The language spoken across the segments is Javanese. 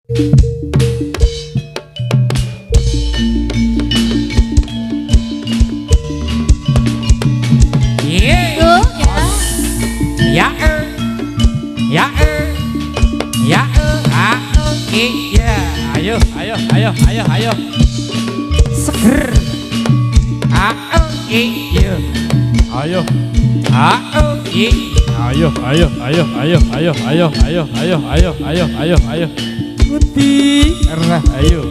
Ayo seger iya ayo ayo putih erah ayo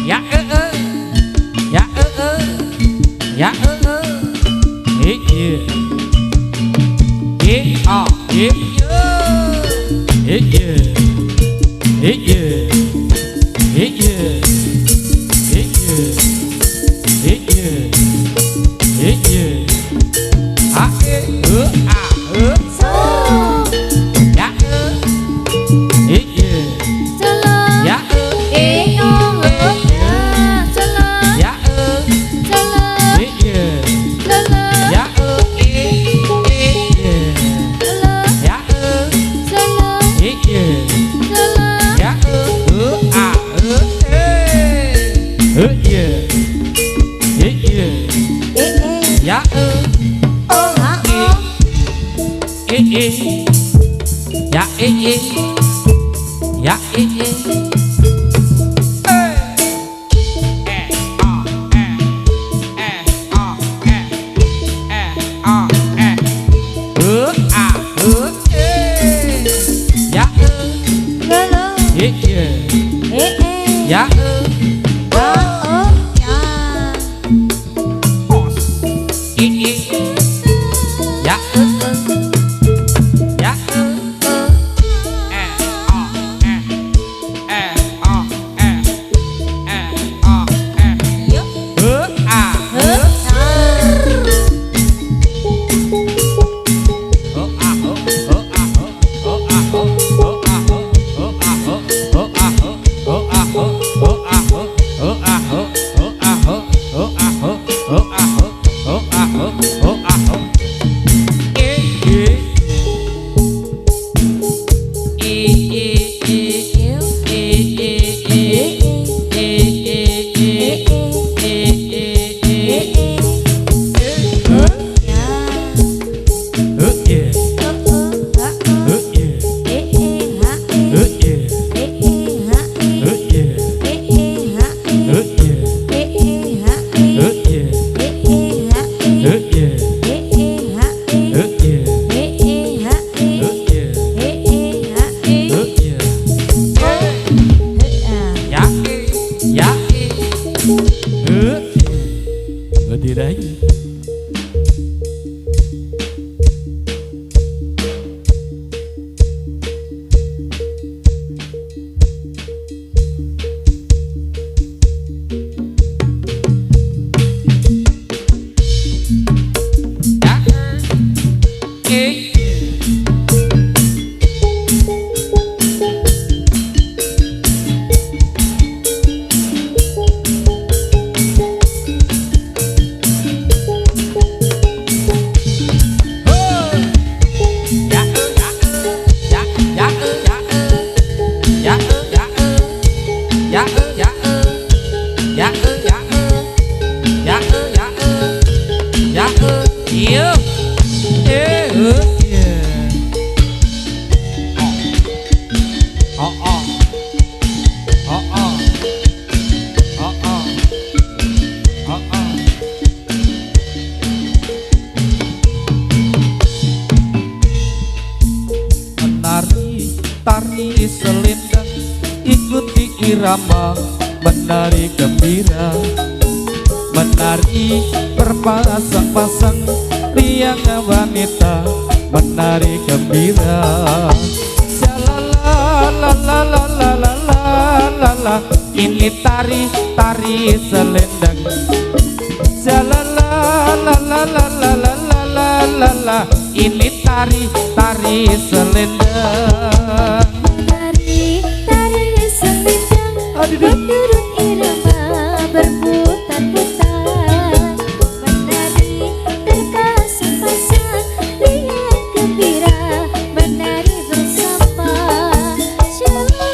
ya tari selendang, ikuti irama menari gembira, menari berpasang-pasang riang wanita menari gembira. Shalalalalalalalala, ini tari selendang. Shalalalalalalalala, ini tari selendang. Tari selendang, menurut irama berputar-putar, menari terpasang-pasang riang gembira, menari bersama. Shalala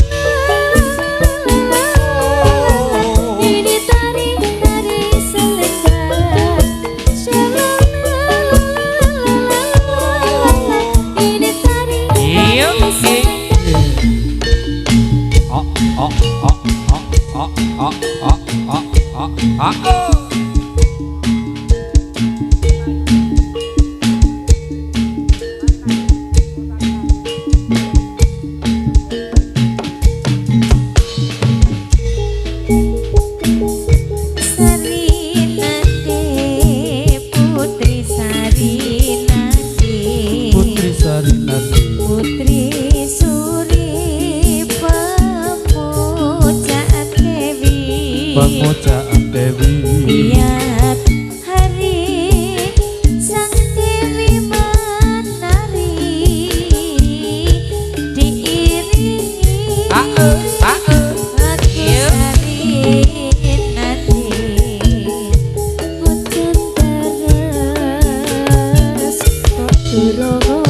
Pemujaan Dewi Tiap hari sang Dewi menari diiringi aku sari nanti boten terus kok durung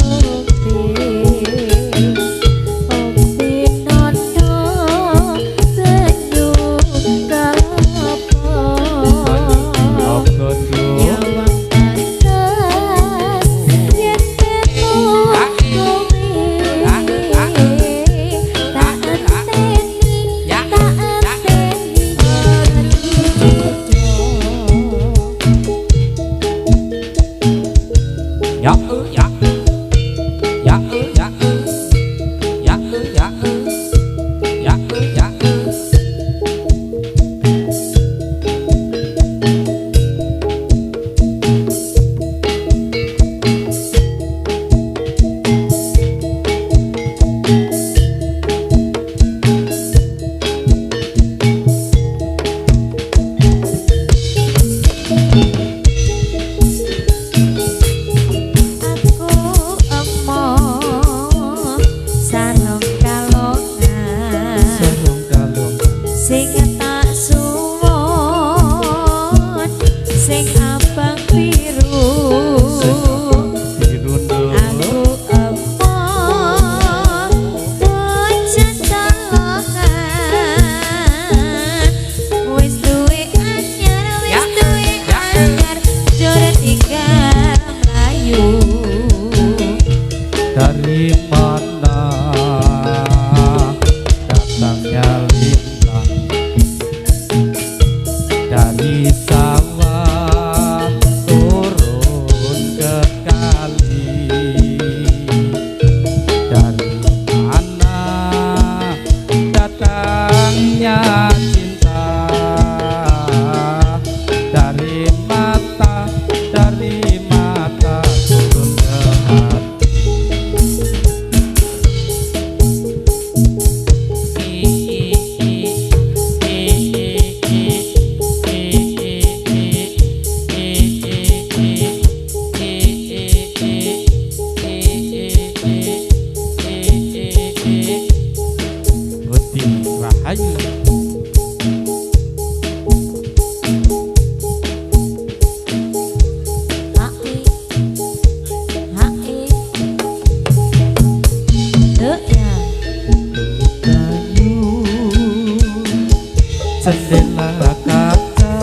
Jendela kaca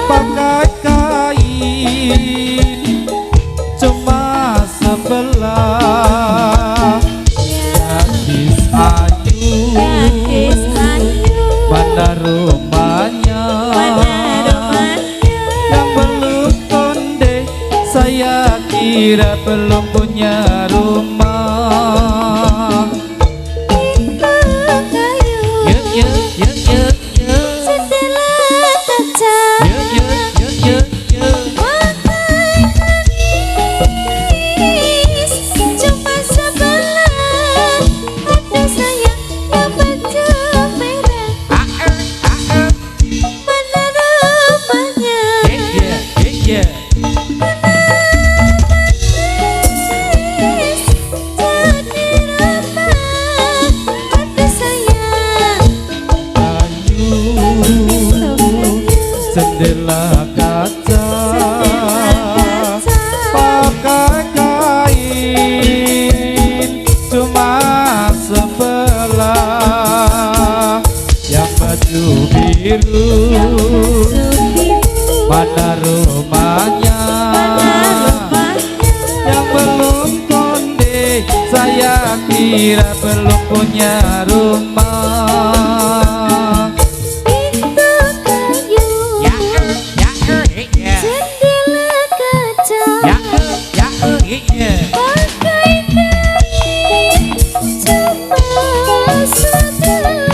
pakai kain cuma sebelah gadis ayu mana rumahnya yang belum konde saya kira belum punya rumah. Jendela kaca pakai kain cuma sebelah yang baju biru mana rumahnya yang belum konde saya kira belum punya punya rumah. Pintu kayu, Ya iya. jendela kaca, Ya iya. pakai kain cuma sudah.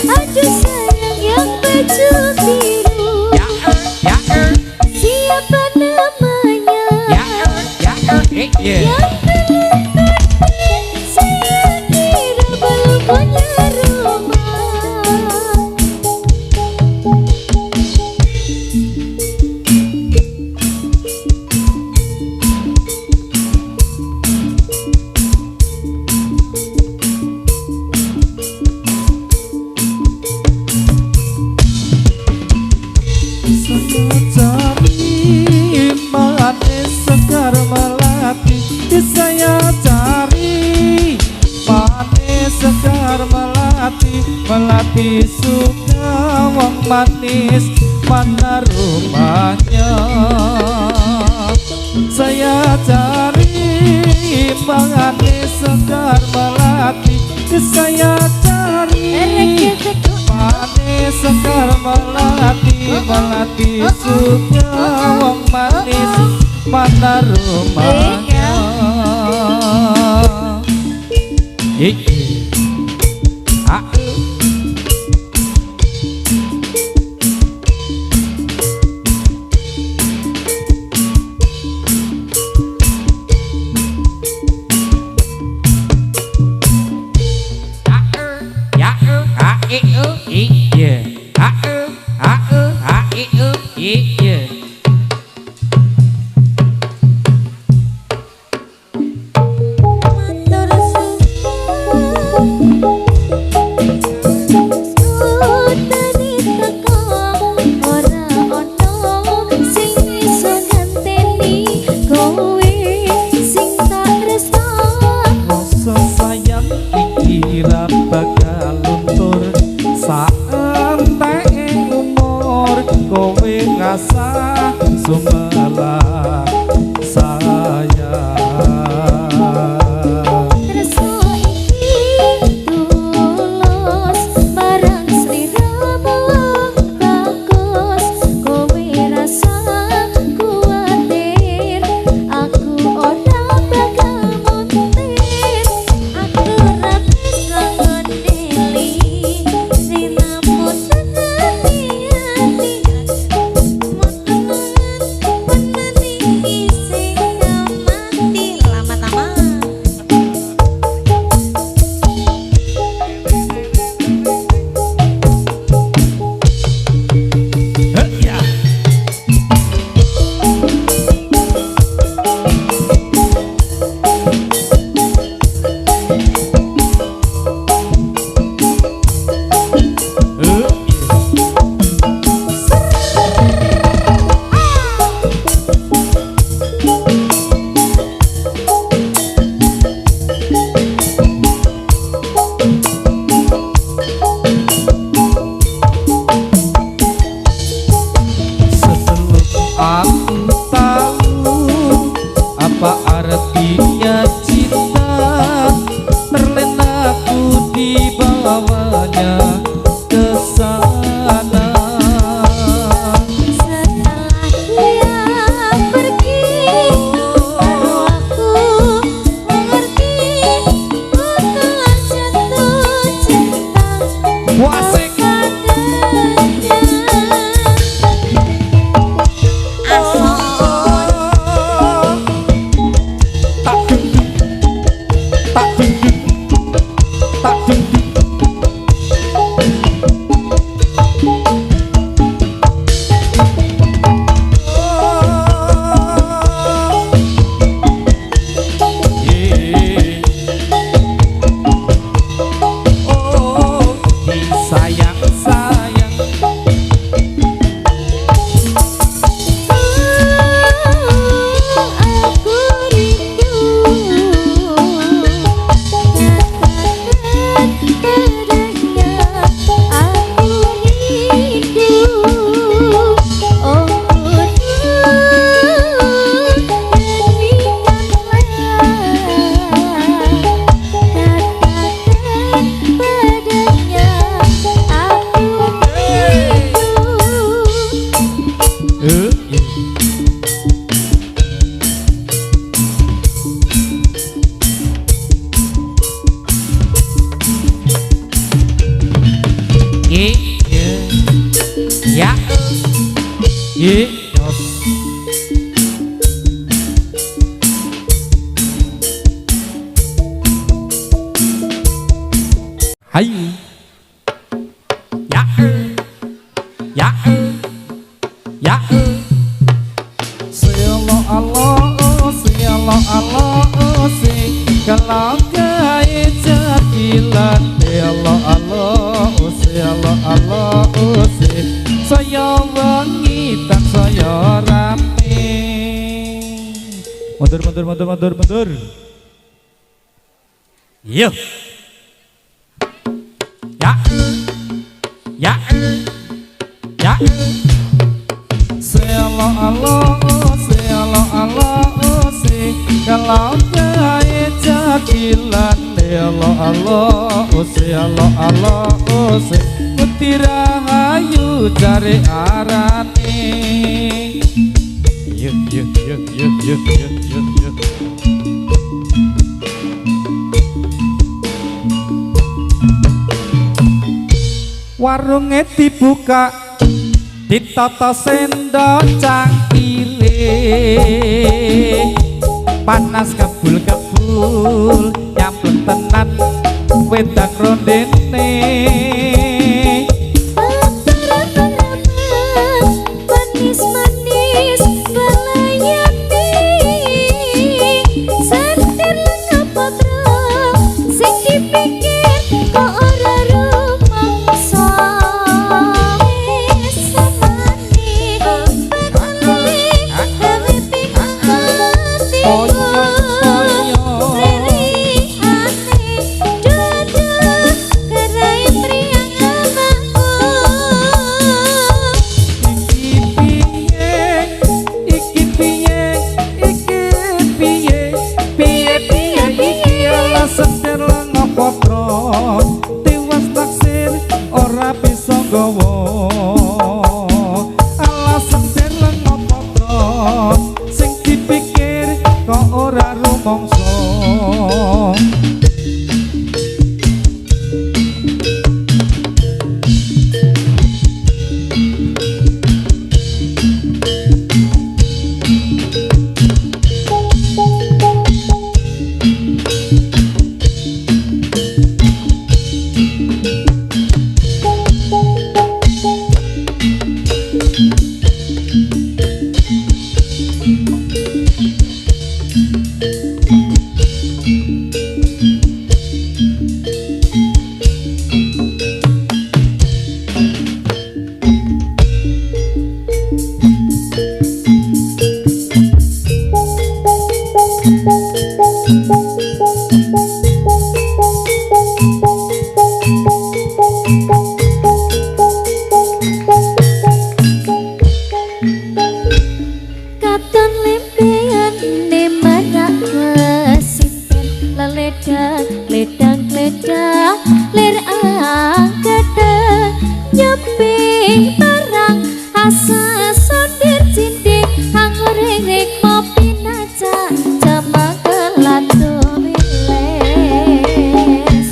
Aduh sayang yang baju biru, Ya siapa namanya? iya. Yang saya kira belum punya rumah. Cari manis segar melati, saya cari manis segar melati, melati suka wong manis, mana rumahnya? Saya cari manis segar melati, saya cari manis sekar melati, melati suka wong manis, mana rumahnya? Rasa sayang dikira bakal luntur saentek umur, kowe ngasah sumelah sayang. Aku tahu apa artinya cinta, terlena aku dibawanya ke sana. Setelah dia pergi, baru aku mengerti ku telah jatuh cinta Wasik. Sayang, sayang, aku rindu katakan Ye, yos. Hai. Ya. Ya. Ya. Selo Allah, selo Allah, kalau gawe jadilan selo Allah, selo Allah, saya wengi tak saya rame. Mundur. Iya. Ya. Ya. Ya. Selo Allah, selo Allah, kalau gawe jadilan selo Allah, selo Allah, putih rahayu cari arane. Yuk. Warunge dibuka ditata sendok cangkile panas kebul-kebul nyamplung tenan wedang rondene manis-manis belayati sentir ngapotro sing dipikir kok ora rumangsa samane bakale gawe pikati tiwas taksir ora bisa nggawa alasan sing ngopo sing dipikir kok ora rumangsa. katon lempean ne marak kesimpen leledang ledang ler angkata nyeping barang asa sondir cindik angoreng rek kopi naca jama kelatu wiles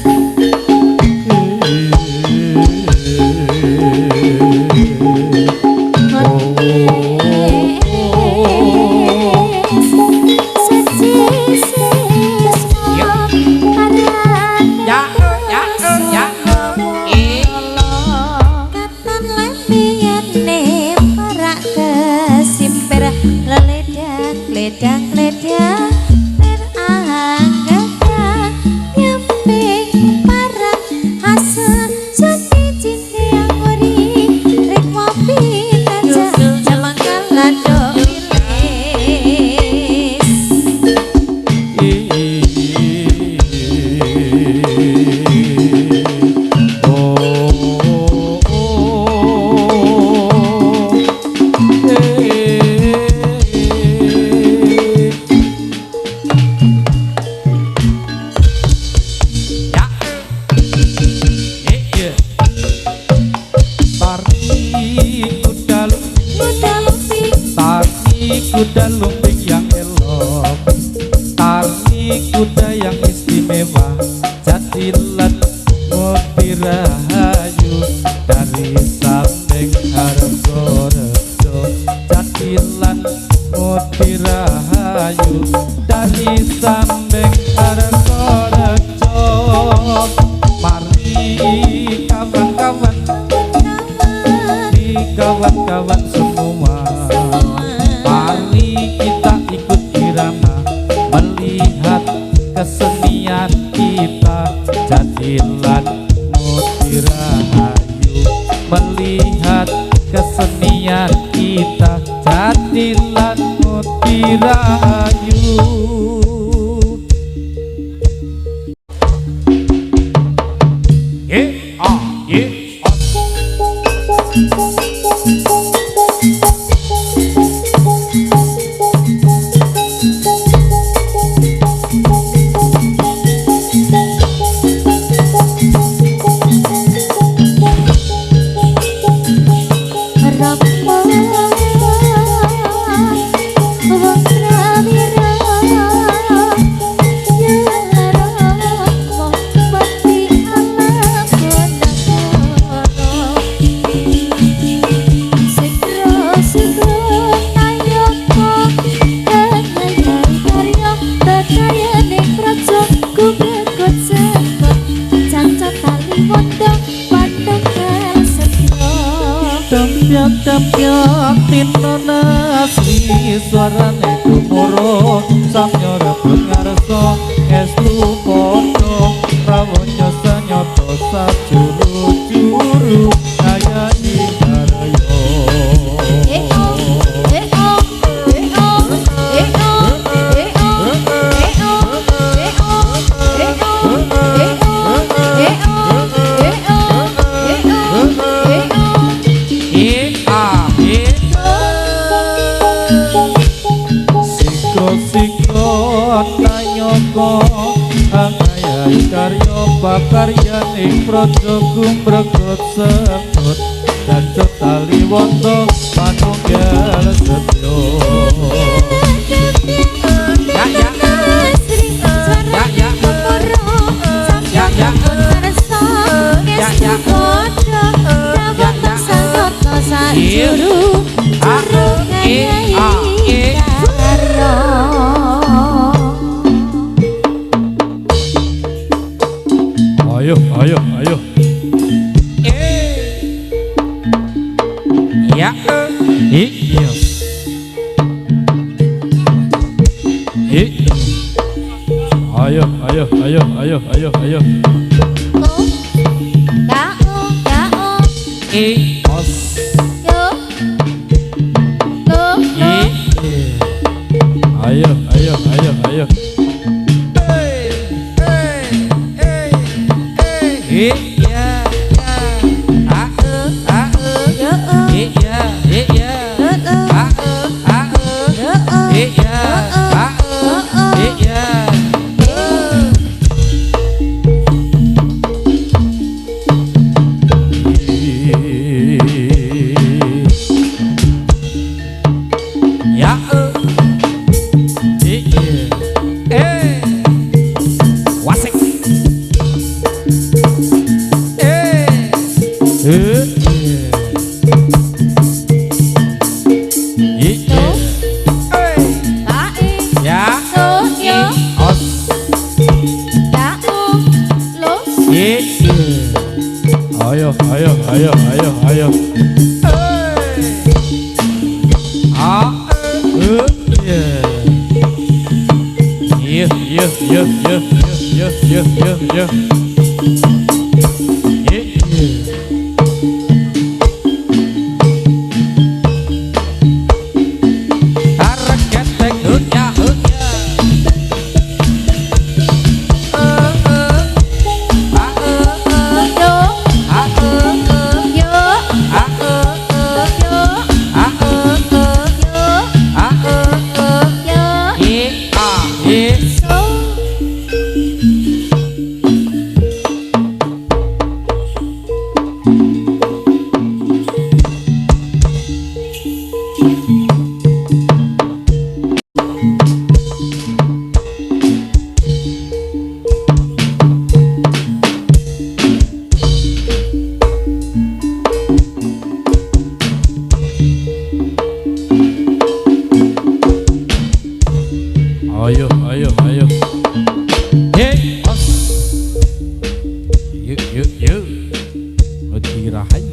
ledang terangkat nyemping parang asa jadi cinta yang ngori rek mopi aja jaman kalado wilis kawan-kawan, di kawan-kawan semua. Mari kita ikut irama melihat kesenian kita. Jadilan Mutirahayu melihat kesenian kita. Jadilan Mutirahayu. Dampiak tinona asli suarane kumuro samyo rebut ngarso estu podo rawonyo senyoto sajuru-juru kaya ingarayo. Angayai karya pakaryan ing praja gumregot sebut dan cetali wonto manunggal setya. Ayo, ayo, ayo. Ya, yes. Ayo, ayo, ayo, ayo, ayo, ayo. Os. Ayo, ayo, ayo, ayo. Ayo, ayo, ayo, ayo, ayo. yuk yuk dirahay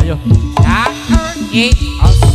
ayo. Cakep,